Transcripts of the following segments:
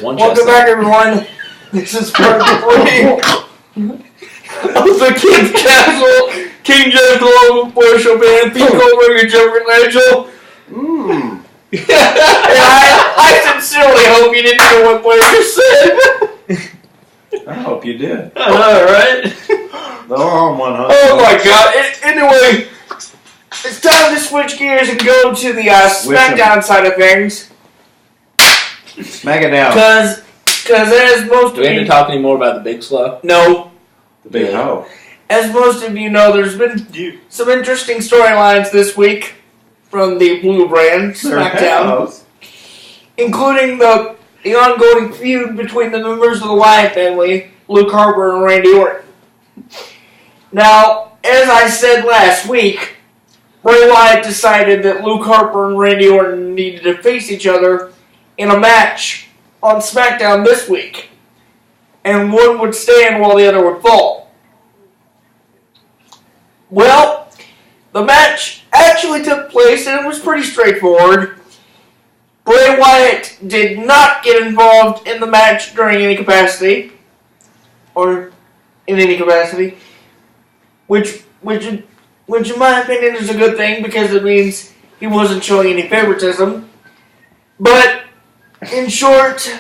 Welcome back, everyone. This is part 3 of the Kids Castle King James Global Worship Band Pete Goldberg and Jeffrey Langell. And I sincerely hope you didn't hear what Blair just said. I hope you did. I know, right? The wrong one, huh? Oh my god. Anyway, it's time to switch gears and go to the SmackDown side of things. Smack it down. Because as most Do we have to talk any more about the Big Slow? No. The big hoe. As most of you know, there's been some interesting storylines this week from the Blue brand, SmackDown. Including the ongoing feud between the members of the Wyatt family, Luke Harper and Randy Orton. Now, as I said last week, Bray Wyatt decided that Luke Harper and Randy Orton needed to face each other in a match on SmackDown this week. And one would stand while the other would fall. Well, the match actually took place and it was pretty straightforward. Bray Wyatt did not get involved in the match during any capacity. Or in any capacity. Which in my opinion is a good thing because it means he wasn't showing any favoritism. But in short,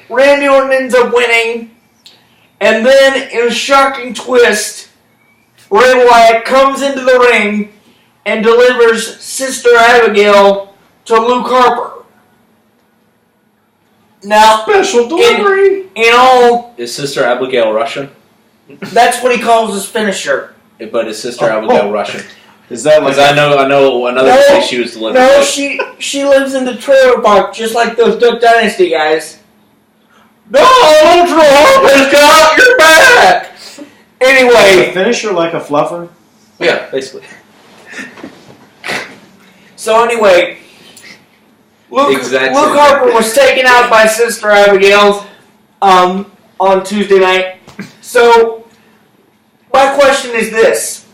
Randy Orton ends up winning, and then in a shocking twist, Bray Wyatt comes into the ring and delivers Sister Abigail to Luke Harper. Now, Special delivery. In all, Is Sister Abigail Russian? that's what he calls his finisher. But is Sister Abigail Russian? Is that like Because I know another place she was delivered. No, she lives in the trailer park, just like those Duck Dynasty guys. No, Harper's got your back! is Anyway, the finisher like a fluffer? Yeah, basically. so anyway, Luke Exactly. Harper was taken out by Sister Abigail on Tuesday night. So, my question is this.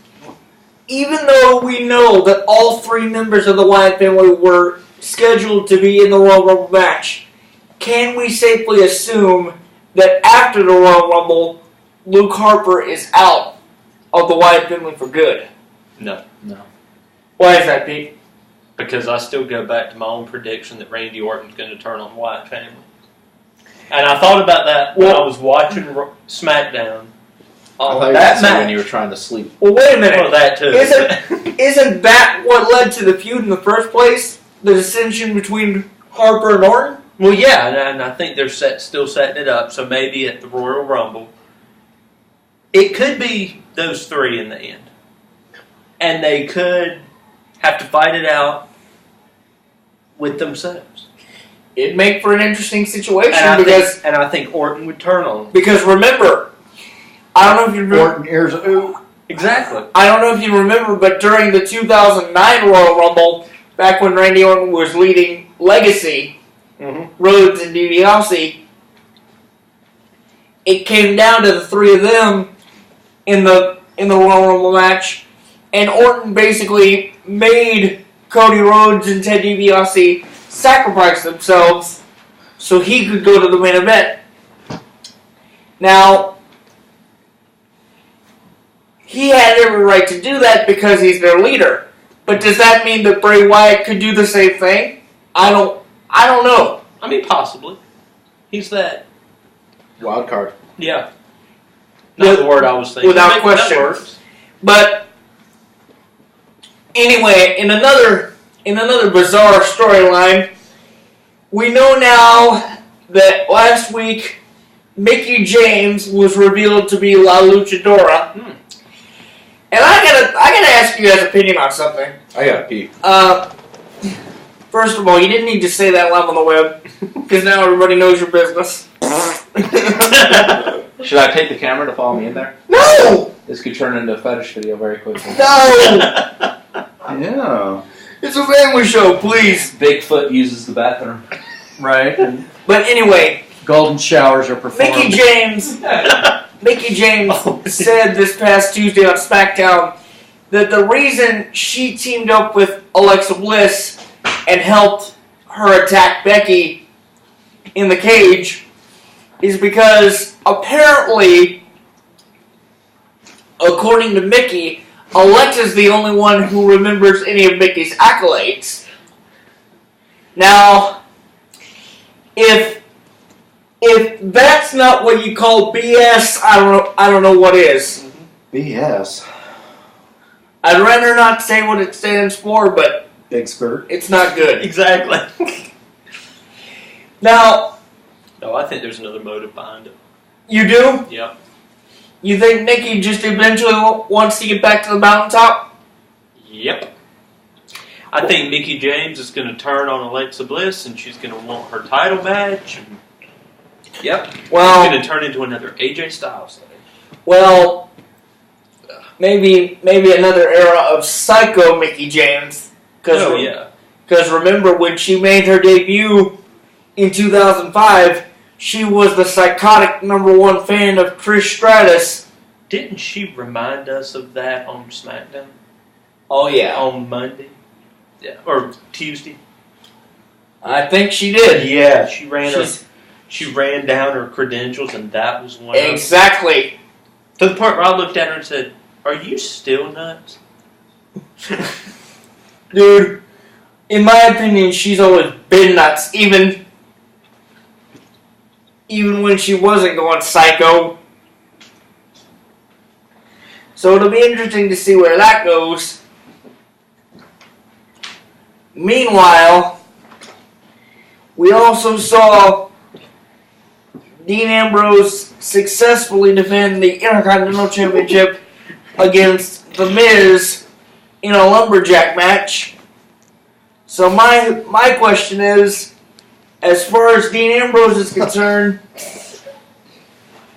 Even though we know that all 3 members of the Wyatt family were scheduled to be in the Royal Rumble match, can we safely assume that after the Royal Rumble, Luke Harper is out of the Wyatt family for good? No. Why is that, Pete? Because I still go back to my own prediction that Randy Orton's going to turn on the Wyatt family. And I thought about that when I was watching SmackDown. I thought you were That saying when match. you were trying to sleep. Well, wait a minute. Well, that too. Isn't that what led to the feud in the first place? The dissension between Harper and Orton? Well, yeah, and I think they're still setting it up, so maybe at the Royal Rumble. It could be those 3 in the end. And they could have to fight it out with themselves. It'd make for an interesting situation And I think Orton would turn on them. because remember, I don't know if you remember. Orton ears ooh. Exactly. I don't know if you remember, but during the 2009 Royal Rumble, back when Randy Orton was leading Legacy, Rhodes and DiBiase, it came down to the 3 of them in the Royal Rumble match, and Orton basically made Cody Rhodes and Ted DiBiase sacrifice themselves so he could go to the main event. Now, he had every right to do that because he's their leader. But does that mean that Bray Wyatt could do the same thing? I don't know. I mean, possibly. He's that. Wild card. Yeah. Not the word I was thinking. Without Maybe that question. works. But anyway, in another bizarre storyline, we know now that last week Mickie James was revealed to be La Luchadora. And I gotta ask you guys' opinion on something. I got to pee. First of all, you didn't need to say that live on the web, because now everybody knows your business. Should I take the camera to follow me in there? No! This could turn into a fetish video very quickly. No! Yeah. It's a family show, please. Bigfoot uses the bathroom. Right. And But anyway, golden showers are performed. Mickie James said this past Tuesday on SmackDown that the reason she teamed up with Alexa Bliss and helped her attack Becky in the cage is because apparently, according to Mickey, Alexa's the only one who remembers any of Mickey's accolades. Now, if that's not what you call BS, I don't know what is. BS. I'd rather not say what it stands for, but Big skirt. it's not good. Exactly. Now, No, I think there's another motive behind it. you do? Yep. You think Nikki just eventually wants to get back to the mountaintop? Yep. I think Mickey James is going to turn on Alexa Bliss, and she's going to want her title match. And, yep. Well, It's going to turn into another AJ Styles thing. well, maybe another era of psycho Mickey James. Oh, yeah. Because remember when she made her debut in 2005, she was the psychotic #1 fan of Trish Stratus. Didn't she remind us of that on SmackDown? Oh yeah, On Monday? Yeah. Or Tuesday? I think she did. Yeah. She ran She's- she ran down her credentials, and that was one of them. Exactly. To the point where I looked at her and said, "Are you still nuts?" Dude, in my opinion, she's always been nuts, even when she wasn't going psycho. So it'll be interesting to see where that goes. Meanwhile, we also saw Dean Ambrose successfully defend the Intercontinental Championship against The Miz in a lumberjack match. So my question is, as far as Dean Ambrose is concerned,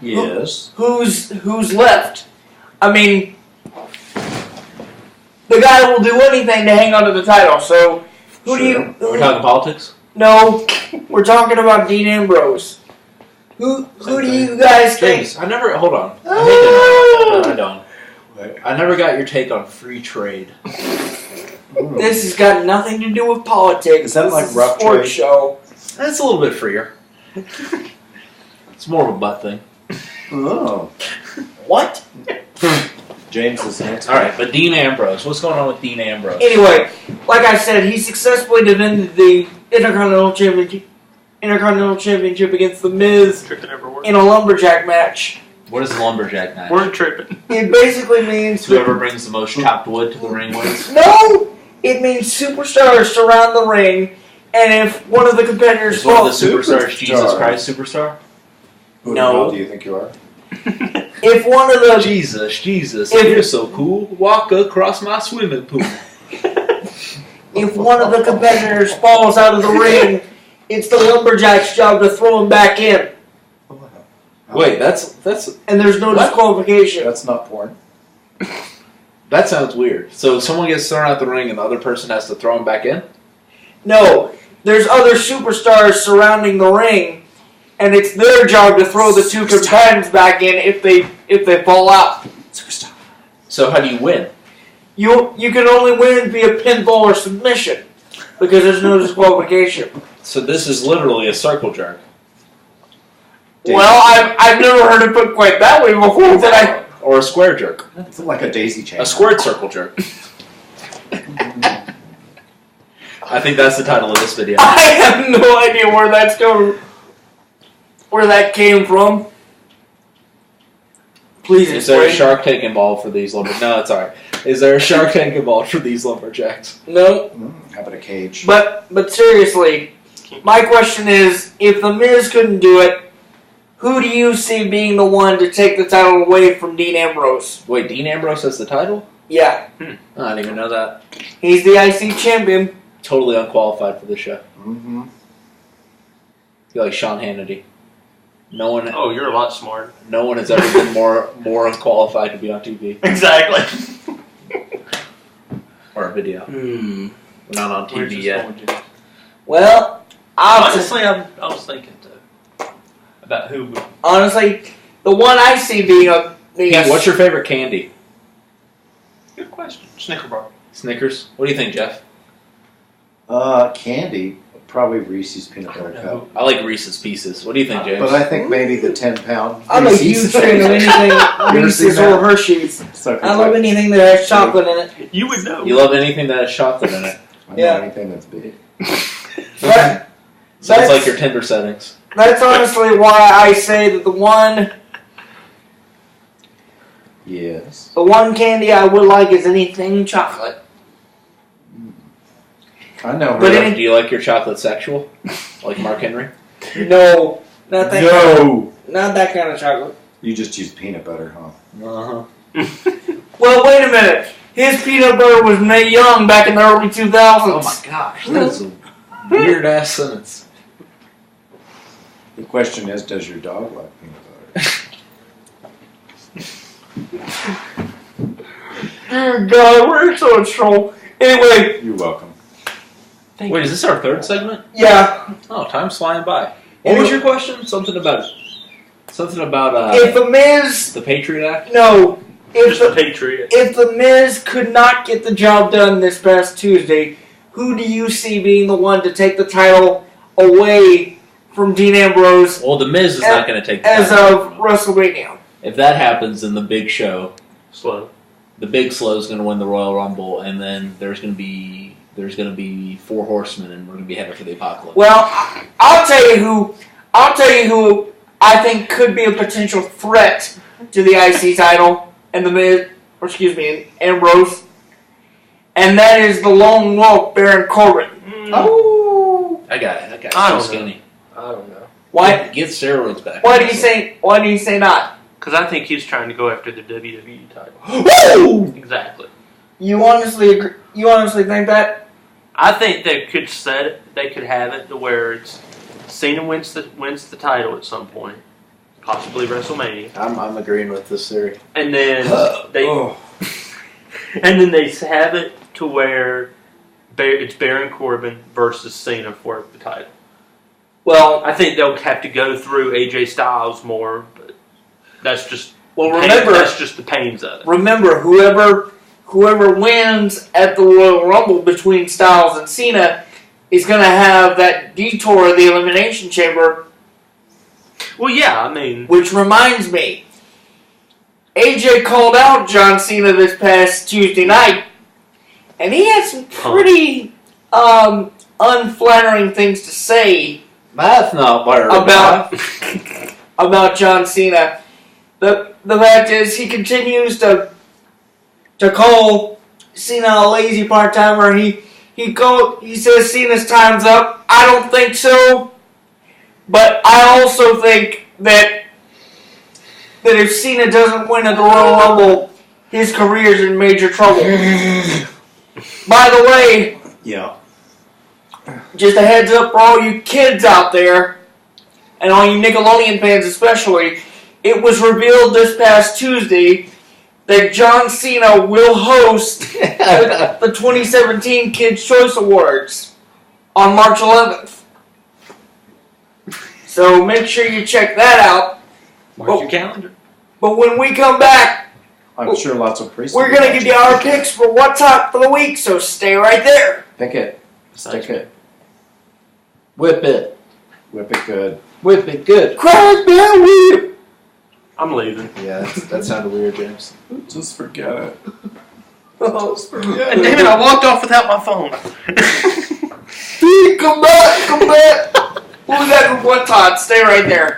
Yes. who's left? I mean, the guy will do anything to hang on to the title. So who do Sure. you? We're talking politics? No, we're talking about Dean Ambrose. Who do you guys think? James, I never. Hold on. I hate to. I don't. I never got your take on free trade. This has got nothing to do with politics. Is that This like is a rough sports trade? show? That's a little bit freer. It's more of a butt thing. Oh. What? James is next. All right, but Dean Ambrose. What's going on with Dean Ambrose? Anyway, like I said, he successfully defended the Intercontinental Championship against The Miz Tripping over words. in a lumberjack match. What is the lumberjack match? We're tripping. It basically means Whoever brings the most chopped wood to the ring wins. no. It means superstars surround the ring, and if one of the competitors Is one of falls, the superstars Jesus Superstar. Christ superstar? Who No. the hell do you think you are? if one of the Jesus, If- you're so cool. Walk across my swimming pool. if one of the competitors falls out of the ring, it's the lumberjack's job to throw him back in, Wait, that's and there's no What? disqualification. That's not porn. that sounds weird. So someone gets thrown out the ring and the other person has to throw him back in? No, there's other superstars surrounding the ring, and it's their job to throw the two combatants back in if they fall out. Superstar. So how do you win? You can only win via pinfall or submission because there's no disqualification. So this is literally a circle jerk. Well, I've never heard it put quite that way before, but I Or a square jerk. It's like a daisy chain. A squared circle jerk. I think that's the title of this video. I have no idea where that came from. Please Is there a explain. Shark Tank involved for these lumberjacks? No, it's alright. Is there a Shark Tank involved for these lumberjacks? No, How about a cage? but seriously, my question is, if The Miz couldn't do it, who do you see being the one to take the title away from Dean Ambrose? Wait, Dean Ambrose has the title? Yeah, Oh, I didn't even know that. he's the IC champion. Totally unqualified for this show. Mm-hmm. You're like Sean Hannity. No one Oh, you're a lot smarter. has ever been more unqualified to be on TV Exactly. or a video. We're not on We're TV just yet. going to- Well, Honestly, I was thinking too about who would. honestly, the one I see being a Pete, what's your favorite candy? Good question. Snicker bar. Snickers. What do you think, Jeff? Candy. Probably Reese's peanut butter cup. I like Reese's Pieces. What do you think, James? But I think maybe the 10-pound. I'm a huge fan of anything Reese's or Hershey's. I love anything that has chocolate in it. You would know. You love anything that has chocolate in it. I know Yeah. anything that's big. That- So it's like your Tinder settings. That's honestly why I say that the one Yes. candy I would like is anything chocolate. I know her. But Do you like your chocolate sexual? Like Mark Henry? No, not that. No! Not that kind of chocolate. You just use peanut butter, huh? Uh-huh. Well, wait a minute. His peanut butter was made young back in the early 2000s. Oh my gosh, that is a weird ass sentence. The question is, does your dog like peanut butter? Dear God, we're so in trouble. Anyway, You're welcome. Wait, is this our third segment? yeah. Oh, time's flying by. What was your question? Something about If the Miz, the Patriot Act? no, Just the Patriot. if the Miz could not get the job done this past Tuesday, who do you see being the one to take the title away from Dean Ambrose Well, the Miz is not going to take the as title of WrestleMania? If that happens, then the Big Show, Slow. the Big Slow is going to win the Royal Rumble, and then there's going to be 4 horsemen, and we're going to be headed for the apocalypse. Well, I'll tell you who I think could be a potential threat to the IC title and the Miz, or excuse me, Ambrose, and that is the lone wolf Baron Corbin. Oh! I got it. I Too don't skinny. I don't know. Why? Get steroids back. Why do you say not? Because I think he's trying to go after the WWE title. Woo! Exactly. You honestly agree? You honestly think that? I think they could set it. They could have it to where it's Cena wins the title at some point, possibly WrestleMania, I'm agreeing with this theory. and then they Oh. and then they have it to where it's Baron Corbin versus Cena for the title. Well, I think they'll have to go through AJ Styles more, but that's just that's just the pains of it. remember whoever wins at the Royal Rumble between Styles and Cena is going to have that detour of the Elimination Chamber. Well, yeah, I mean, Which reminds me, AJ called out John Cena this past Tuesday night, and he had some pretty unflattering things to say That's not what about John Cena. The fact is, he continues to call Cena a lazy part-timer. He says Cena's time's up. I don't think so. But I also think that if Cena doesn't win at the Royal Rumble, his career's in major trouble. By the way, Yeah. just a heads up for all you kids out there, and all you Nickelodeon fans especially, it was revealed this past Tuesday that John Cena will host the 2017 Kids' Choice Awards on March 11th. So make sure you check that out. mark your calendar. But when we come back, I'm sure lots of priests. we're going to give you our picks for what's hot for the week, so stay right there. Pick it. Stick it. Whip it. Whip it good. Whip it good. Crack that whip! I'm leaving. Yeah, that sounded weird, James. Just forget it. And damn it, I walked off without my phone. Come back! We'll be back with what's hot. Stay right there.